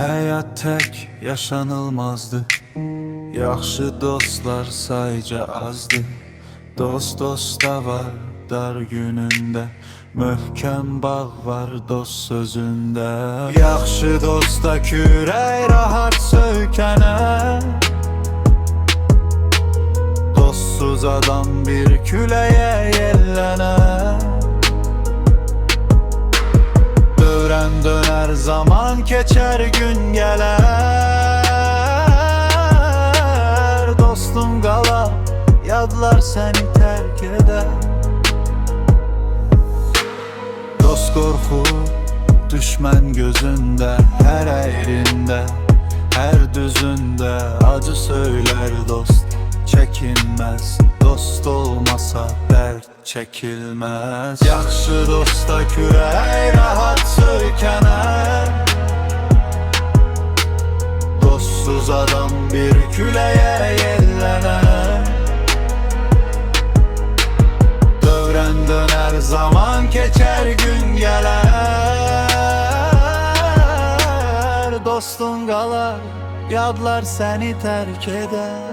Həyat tək yaşanılmazdı. Yaxşı dostlar sayca azdı. Dost dosta var dar günündə, möhkəm bağ var dost sözündə. Yaxşı dosta kürək rahat söykənə, dostsuz adam bir küləyə yellənə. Dövrən döner zaman keçer gün gelir, dostum qalar yadlar seni terk eder. Dost qorxu düşmən gözündə, her əyrində, her düzündə acı söyler dost çekinmez. Dost olmasa dert çekilmez. Yaxşı dosta kürək rahat söykənər, dostsuz adam bir küləyə yellənər. Dövrən döner zaman keçer gün gələr, dostun qalar yadlar seni terk eder.